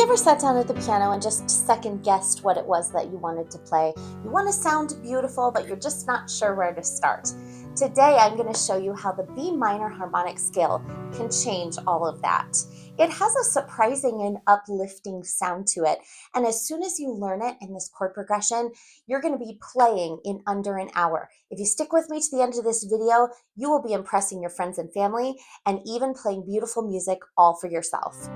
ever sat down at the piano and just second guessed what it was that you wanted to play? You want to sound beautiful, but you're just not sure where to start. Today, I'm going to show you how the B minor harmonic scale can change all of that. It has a surprising and uplifting sound to it. And as soon as you learn it in this chord progression, you're going to be playing in under an hour. If you stick with me to the end of this video, you will be impressing your friends and family and even playing beautiful music all for yourself.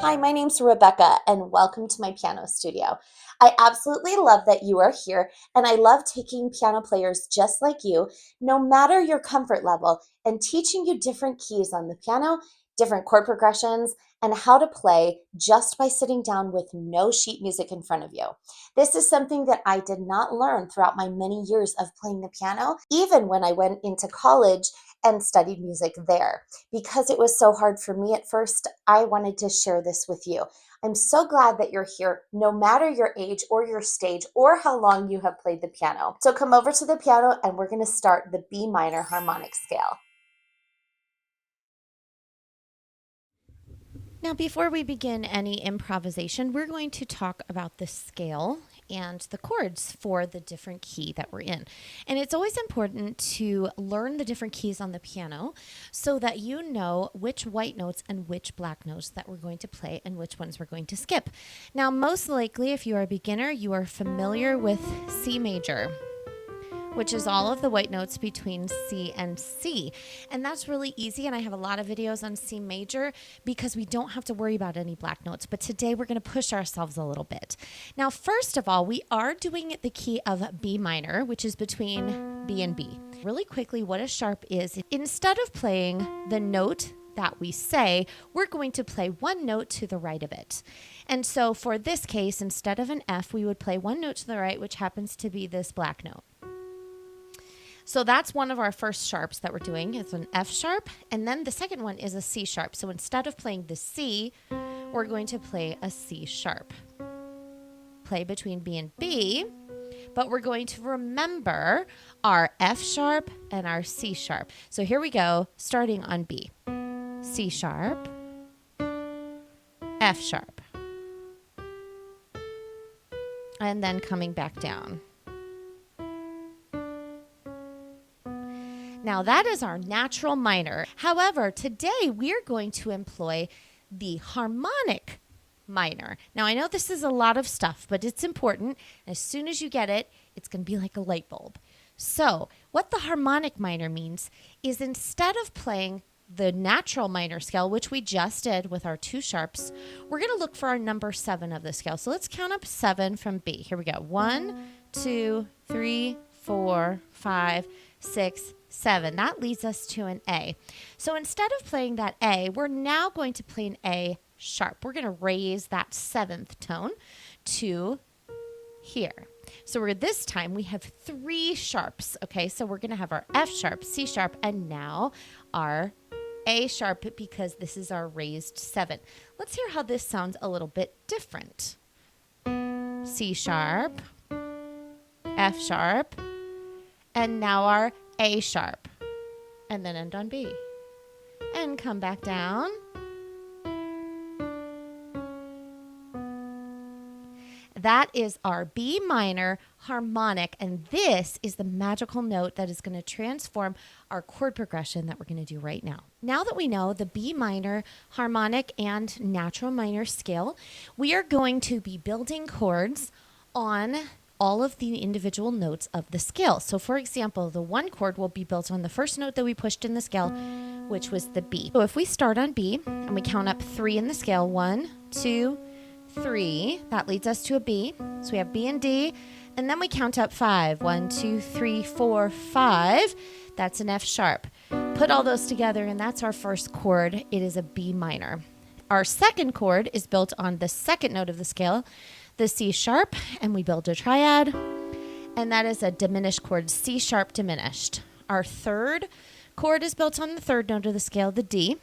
Hi, my name's Rebecca, and welcome to my piano studio. I absolutely love that you are here, and I love taking piano players just like you, no matter your comfort level, and teaching you different keys on the piano, different chord progressions, and how to play just by sitting down with no sheet music in front of you. This is something that I did not learn throughout my many years of playing the piano, even when I went into college and studied music there. Because it was so hard for me at first, I wanted to share this with you. I'm so glad that you're here, no matter your age or your stage or how long you have played the piano. So come over to the piano and we're going to start the B minor harmonic scale. Now, before we begin any improvisation, we're going to talk about the scale and the chords for the different key that we're in. And it's always important to learn the different keys on the piano so that you know which white notes and which black notes that we're going to play and which ones we're going to skip. Now, most likely, if you are a beginner, you are familiar with C major, which is all of the white notes between C and C. And that's really easy, and I have a lot of videos on C major because we don't have to worry about any black notes. But today we're going to push ourselves a little bit. Now, first of all, we are doing the key of B minor, which is between B and B. Really quickly, what a sharp is, instead of playing the note that we say, we're going to play one note to the right of it. And so for this case, instead of an F, we would play one note to the right, which happens to be this black note. So that's one of our first sharps that we're doing. It's an F sharp, and then the second one is a C sharp. So instead of playing the C, we're going to play a C sharp. Play between B and B, but we're going to remember our F sharp and our C sharp. So here we go, starting on B. C sharp, F sharp, and then coming back down. Now that is our natural minor. However, today we're going to employ the harmonic minor. Now I know this is a lot of stuff, but it's important. As soon as you get it, it's going to be like a light bulb. So what the harmonic minor means is instead of playing the natural minor scale, which we just did with our two sharps, we're going to look for our number 7 of the scale. So let's count up 7 from B. Here we go. 1, 2, 3, 4, 5, 6, 7. That leads us to an A. So instead of playing that A, we're now going to play an A sharp. We're going to raise that 7th tone to here. So this time we have 3 sharps. Okay, so we're going to have our F sharp, C sharp, and now our A sharp because this is our raised 7. Let's hear how this sounds a little bit different. C sharp, F sharp, and now our A sharp, and then end on B, and come back down. That is our B minor harmonic, and this is the magical note that is going to transform our chord progression that we're going to do right now. Now that we know the B minor harmonic and natural minor scale, we are going to be building chords on all of the individual notes of the scale. So for example, the one chord will be built on the first note that we pushed in the scale, which was the B. So if we start on B and we count up 3 in the scale, 1, 2, 3, that leads us to a B. So we have B and D, and then we count up 5. 1, 2, 3, 4, 5. That's an F sharp. Put all those together, and that's our first chord. It is a B minor. Our second chord is built on the second note of the scale, the C sharp, and we build a triad, and that is a diminished chord, C sharp diminished. Our third chord is built on the third note of the scale, the D,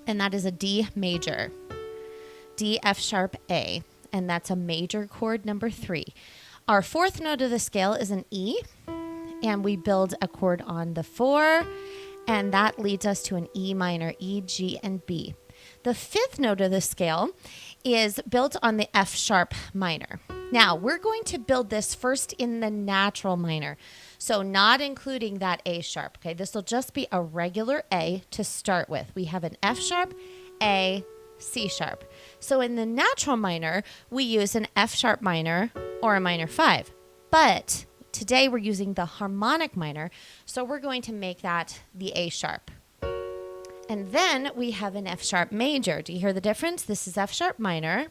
and that is a D major, D, F sharp, A, and that's a major chord number 3. Our fourth note of the scale is an E, and we build a chord on the 4, and that leads us to an E minor, E, G, and B. The fifth note of the scale is built on the F sharp minor. Now, we're going to build this first in the natural minor, so not including that A sharp, okay? This will just be a regular A to start with. We have an F sharp, A, C sharp. So in the natural minor, we use an F sharp minor or a minor 5. But today we're using the harmonic minor, so we're going to make that the A sharp. And then we have an F sharp major. Do you hear the difference? This is F sharp minor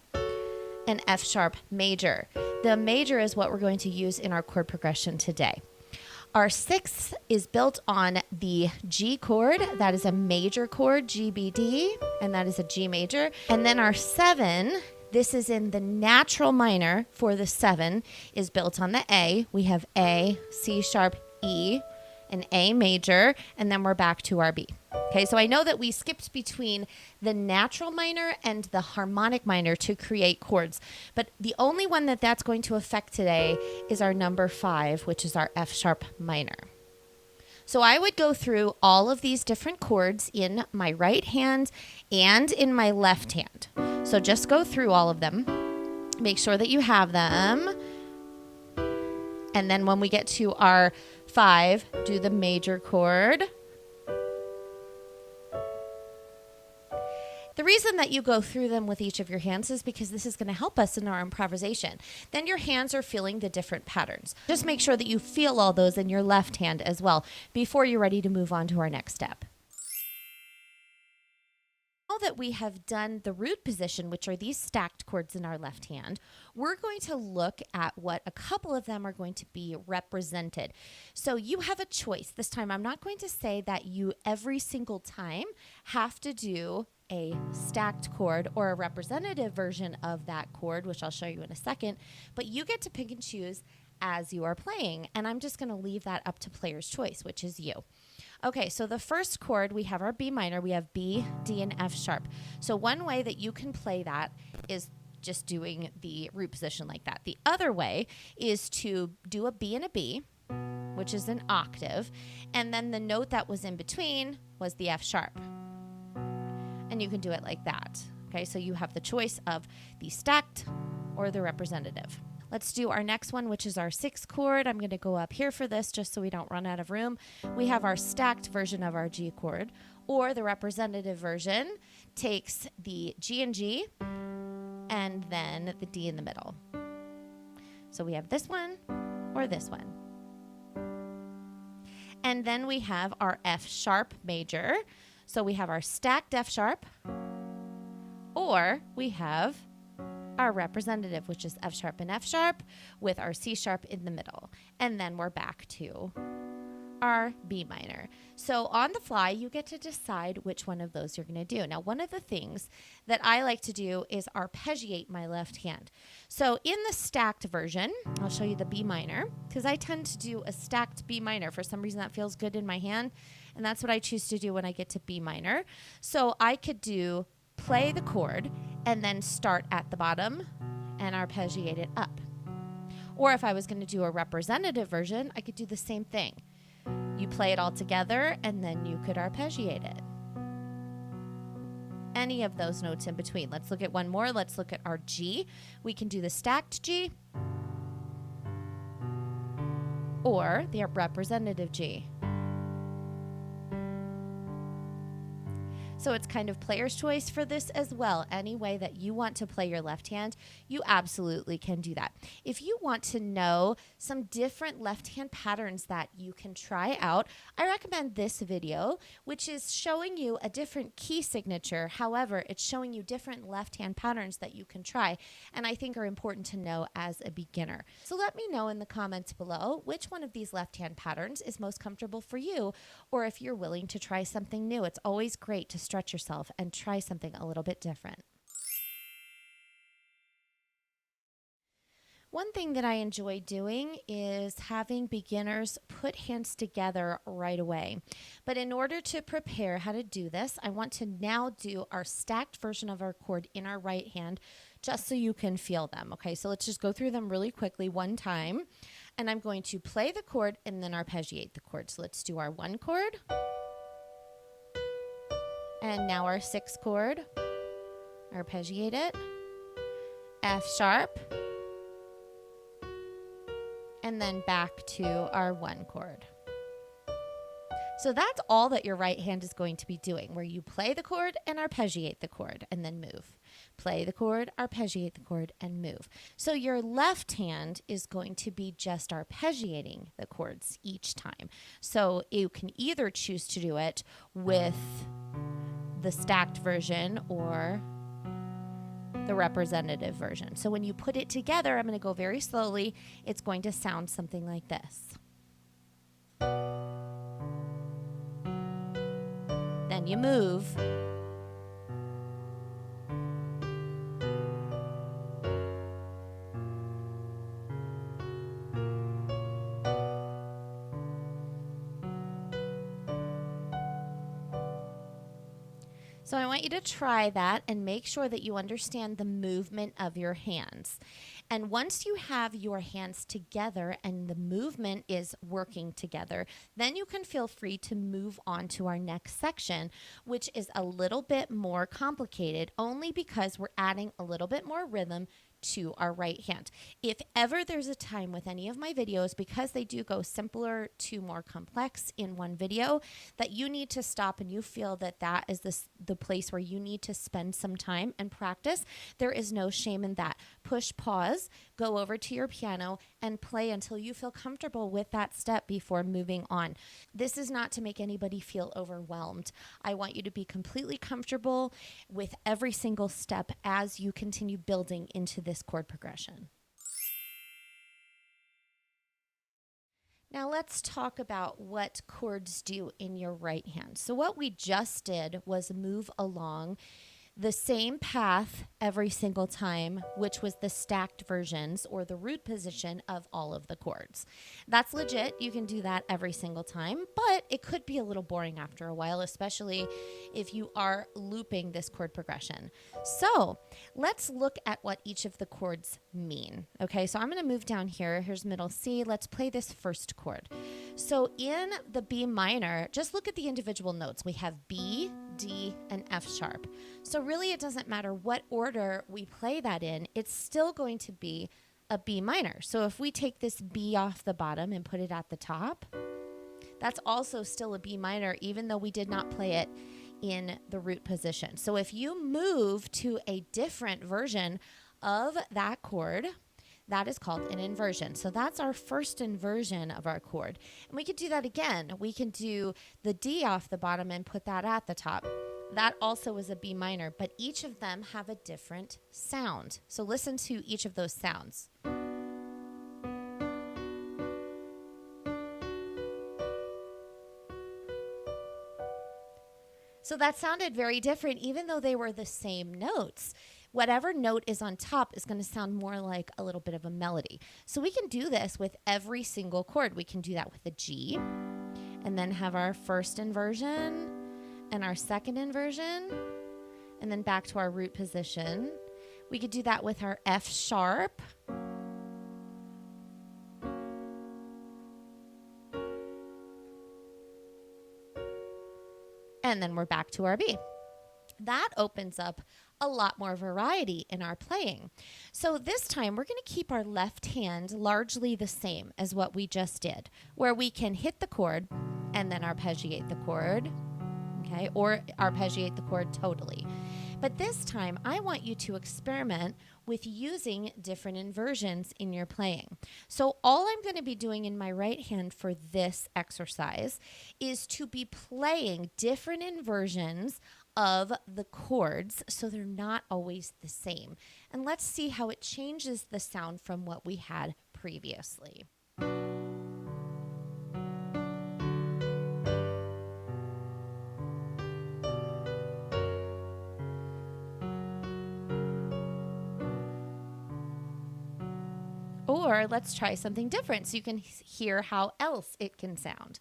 and F sharp major. The major is what we're going to use in our chord progression today. Our sixth is built on the G chord. That is a major chord, G, B, D, and that is a G major. And then our 7, this is in the natural minor for the 7, is built on the A. We have A, C sharp, E, an A major, and then we're back to our B. Okay, so I know that we skipped between the natural minor and the harmonic minor to create chords, but the only one that's going to affect today is our number 5, which is our F sharp minor. So I would go through all of these different chords in my right hand and in my left hand. So just go through all of them, make sure that you have them, and then when we get to our 5, do the major chord. The reason that you go through them with each of your hands is because this is going to help us in our improvisation. Then your hands are feeling the different patterns. Just make sure that you feel all those in your left hand as well before you're ready to move on to our next step. Now that we have done the root position, which are these stacked chords in our left hand, we're going to look at what a couple of them are going to be represented. So you have a choice. This time I'm not going to say that you every single time have to do a stacked chord or a representative version of that chord, which I'll show you in a second, but you get to pick and choose as you are playing, and I'm just going to leave that up to player's choice, which is you. Okay, so the first chord, we have our B minor, we have B, D, and F sharp. So one way that you can play that is just doing the root position like that. The other way is to do a B and a B, which is an octave, and then the note that was in between was the F sharp. And you can do it like that. Okay, so you have the choice of the stacked or the representative. Let's do our next one, which is our 6th chord. I'm going to go up here for this just so we don't run out of room. We have our stacked version of our G chord, or the representative version takes the G and G and then the D in the middle. So we have this one or this one. And then we have our F sharp major. So we have our stacked F sharp, or we have our representative, which is F sharp and F sharp with our C sharp in the middle. And then we're back to our B minor. So on the fly, you get to decide which one of those you're going to do. Now, one of the things that I like to do is arpeggiate my left hand. So in the stacked version, I'll show you the B minor, because I tend to do a stacked B minor. For some reason, that feels good in my hand, and that's what I choose to do when I get to B minor. So I could do play the chord and then start at the bottom and arpeggiate it up. Or if I was going to do a representative version, I could do the same thing. You play it all together and then you could arpeggiate it. Any of those notes in between. Let's look at one more. Let's look at our G. We can do the stacked G or the representative G. So it's kind of player's choice for this as well. Any way that you want to play your left hand, you absolutely can do that. If you want to know some different left hand patterns that you can try out, I recommend this video, which is showing you a different key signature. However, it's showing you different left hand patterns that you can try, and I think are important to know as a beginner. So let me know in the comments below which one of these left hand patterns is most comfortable for you, or if you're willing to try something new. It's always great to stretch yourself and try something a little bit different. One thing that I enjoy doing is having beginners put hands together right away. But in order to prepare how to do this, I want to now do our stacked version of our chord in our right hand just so you can feel them. Okay, so let's just go through them really quickly one time. And I'm going to play the chord and then arpeggiate the chord. So let's do our 1 chord. And now our 6 chord. Arpeggiate it. F sharp. And then back to our 1 chord. So that's all that your right hand is going to be doing, where you play the chord and arpeggiate the chord and then move. Play the chord, arpeggiate the chord, and move. So your left hand is going to be just arpeggiating the chords each time. So you can either choose to do it with the stacked version or the representative version. So when you put it together, I'm going to go very slowly. It's going to sound something like this. Then you move. So I want you to try that and make sure that you understand the movement of your hands. And once you have your hands together and the movement is working together, then you can feel free to move on to our next section, which is a little bit more complicated, only because we're adding a little bit more rhythm to our right hand. If ever there's a time with any of my videos, because they do go simpler to more complex in one video, that you need to stop and you feel that that is the place where you need to spend some time and practice, there is no shame in that. Push pause, go over to your piano and play until you feel comfortable with that step before moving on. This is not to make anybody feel overwhelmed. I want you to be completely comfortable with every single step as you continue building into this chord progression. Now let's talk about what chords do in your right hand. So what we just did was move along the same path every single time, which was the stacked versions or the root position of all of the chords. That's legit. You can do that every single time, but it could be a little boring after a while, especially if you are looping this chord progression. So let's look at what each of the chords mean. Okay, so I'm going to move down here. Here's middle C. Let's play this first chord. So in the B minor, just look at the individual notes. We have B, D, and F sharp. So really it doesn't matter what order we play that in, it's still going to be a B minor. So if we take this B off the bottom and put it at the top, that's also still a B minor, even though we did not play it in the root position. So if you move to a different version of that chord, that is called an inversion. So that's our first inversion of our chord. And we could do that again. We can do the D off the bottom and put that at the top. That also is a B minor, but each of them have a different sound. So listen to each of those sounds. So that sounded very different, even though they were the same notes. Whatever note is on top is going to sound more like a little bit of a melody. So we can do this with every single chord. We can do that with a G, and then have our first inversion and our second inversion, and then back to our root position. We could do that with our F sharp. And then we're back to our B. That opens up a lot more variety in our playing. So this time we're going to keep our left hand largely the same as what we just did, where we can hit the chord and then arpeggiate the chord, okay, or arpeggiate the chord totally. But this time I want you to experiment with using different inversions in your playing. So all I'm going to be doing in my right hand for this exercise is to be playing different inversions of the chords, so they're not always the same. And let's see how it changes the sound from what we had previously. Or let's try something different so you can hear how else it can sound.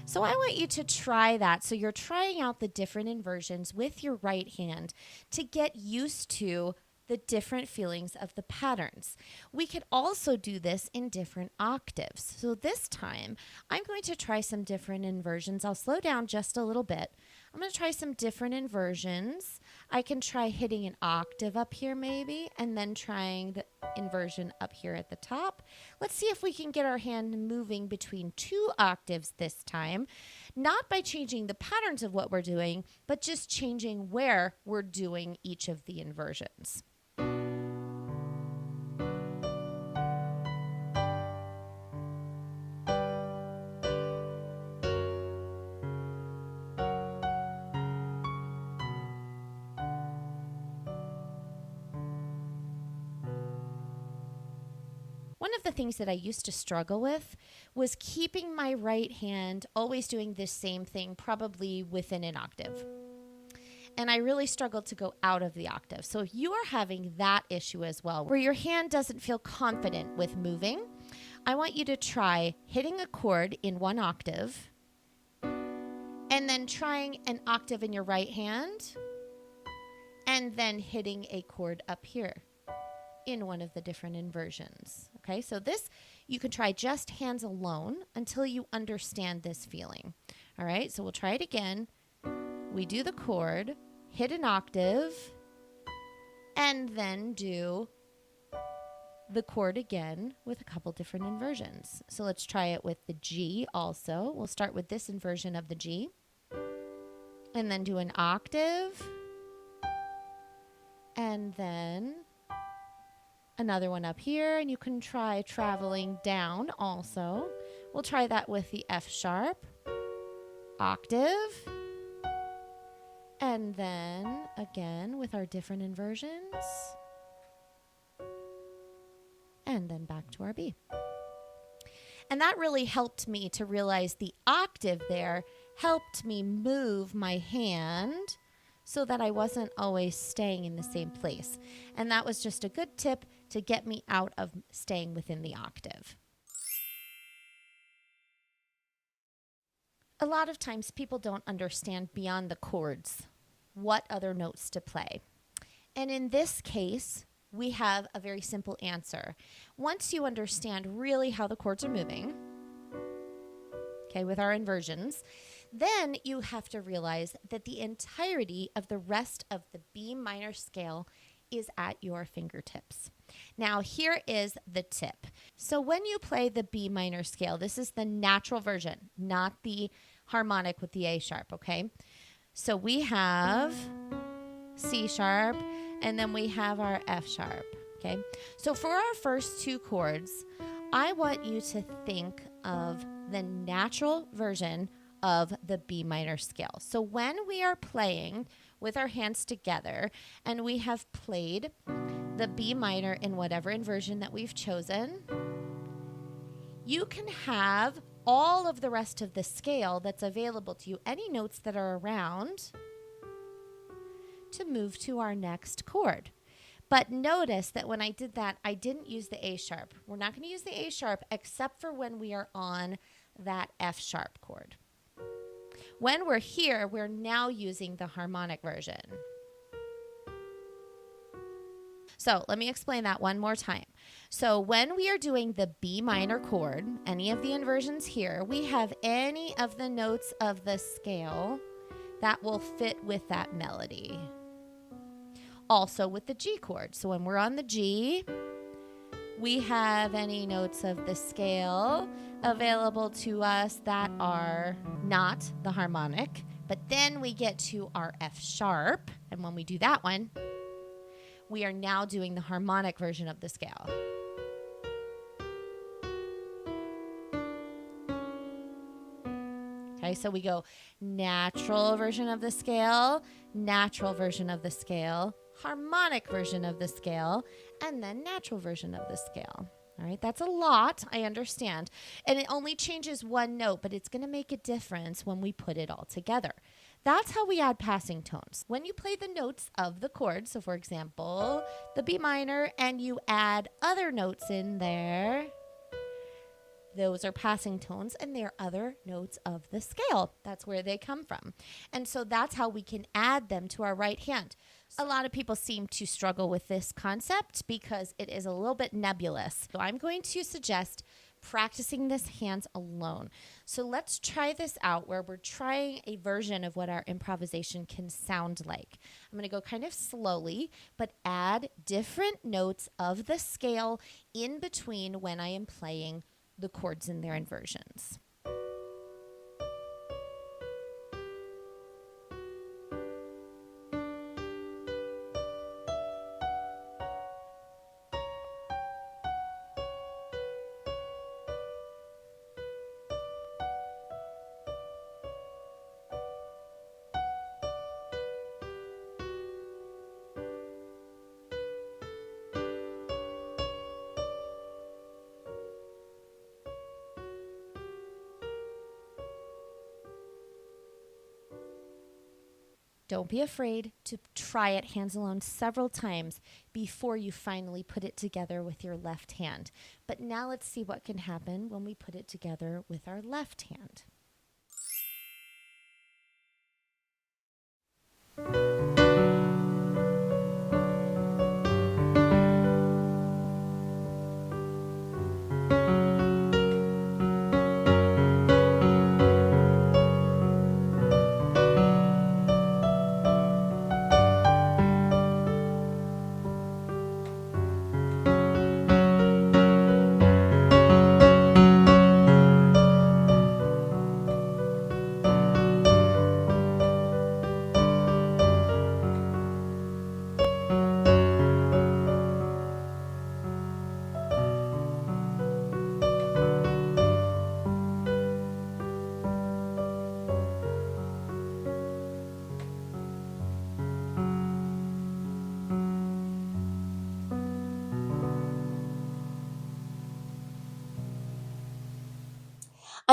So I want you to try that. So you're trying out the different inversions with your right hand to get used to the different feelings of the patterns. We could also do this in different octaves. So this time, I'm going to try some different inversions. I'll slow down just a little bit. I'm going to try some different inversions. I can try hitting an octave up here maybe, and then trying the inversion up here at the top. Let's see if we can get our hand moving between 2 octaves this time, not by changing the patterns of what we're doing, but just changing where we're doing each of the inversions. One of the things that I used to struggle with was keeping my right hand always doing this same thing, probably within an octave. And I really struggled to go out of the octave. So if you are having that issue as well, where your hand doesn't feel confident with moving, I want you to try hitting a chord in 1 octave and then trying an octave in your right hand and then hitting a chord up here in one of the different inversions. Okay, so this you can try just hands alone until you understand this feeling. All right, so we'll try it again. We do the chord, hit an octave, and then do the chord again with a couple different inversions. So let's try it with the G also. We'll start with this inversion of the G, and then do an octave, and then another one up here, and you can try traveling down also. We'll try that with the F sharp, octave, and then again with our different inversions, and then back to our B. And that really helped me to realize the octave there helped me move my hand so that I wasn't always staying in the same place. And that was just a good tip to get me out of staying within the octave. A lot of times people don't understand beyond the chords what other notes to play. And in this case, we have a very simple answer. Once you understand really how the chords are moving, okay, with our inversions, then you have to realize that the entirety of the rest of the B minor scale is at your fingertips. Now, here is the tip. So when you play the B minor scale, this is the natural version, not the harmonic with the A sharp, okay? So we have C sharp, and then we have our F sharp, okay? So for our first 2 chords, I want you to think of the natural version of the B minor scale. So when we are playing with our hands together and we have played the B minor in whatever inversion that we've chosen, you can have all of the rest of the scale that's available to you, any notes that are around, to move to our next chord. But notice that when I did that, I didn't use the A sharp. We're not going to use the A sharp except for when we are on that F sharp chord. When we're here, we're now using the harmonic version. So let me explain that one more time. So when we are doing the B minor chord, any of the inversions here, we have any of the notes of the scale that will fit with that melody. Also with the G chord. So when we're on the G, we have any notes of the scale available to us that are not the harmonic. But then we get to our F sharp, and when we do that one, we are now doing the harmonic version of the scale. Okay, so we go natural version of the scale, natural version of the scale, harmonic version of the scale, and then natural version of the scale. All right, that's a lot, I understand. And it only changes one note, but it's going to make a difference when we put it all together. That's how we add passing tones. When you play the notes of the chord, so for example, the B minor, and you add other notes in there, Those are passing tones, and they're other notes of the scale. That's where they come from. And so that's how we can add them to our right hand. A lot of people seem to struggle with this concept because it is a little bit nebulous. So I'm going to suggest practicing this hands alone. So let's try this out where we're trying a version of what our improvisation can sound like. I'm going to go kind of slowly, but add different notes of the scale in between when I am playing the chords in their inversions. Don't be afraid to try it hands alone several times before you finally put it together with your left hand. But now let's see what can happen when we put it together with our left hand.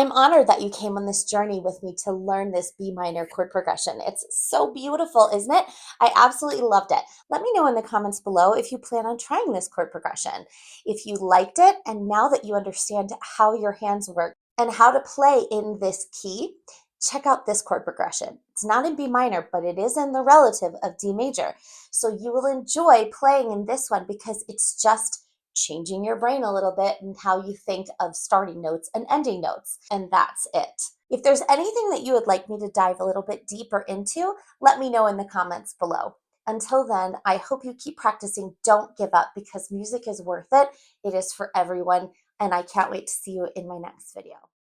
I'm honored that you came on this journey with me to learn this B minor chord progression. It's so beautiful, isn't it? I absolutely loved it. Let me know in the comments below if you plan on trying this chord progression. If you liked it, and now that you understand how your hands work and how to play in this key, check out this chord progression. It's not in B minor, but it is in the relative of D major. So you will enjoy playing in this one because it's just changing your brain a little bit and how you think of starting notes and ending notes. And that's it. If there's anything that you would like me to dive a little bit deeper into, let me know in the comments below. Until then, I hope you keep practicing. Don't give up because music is worth it. It is for everyone. And I can't wait to see you in my next video.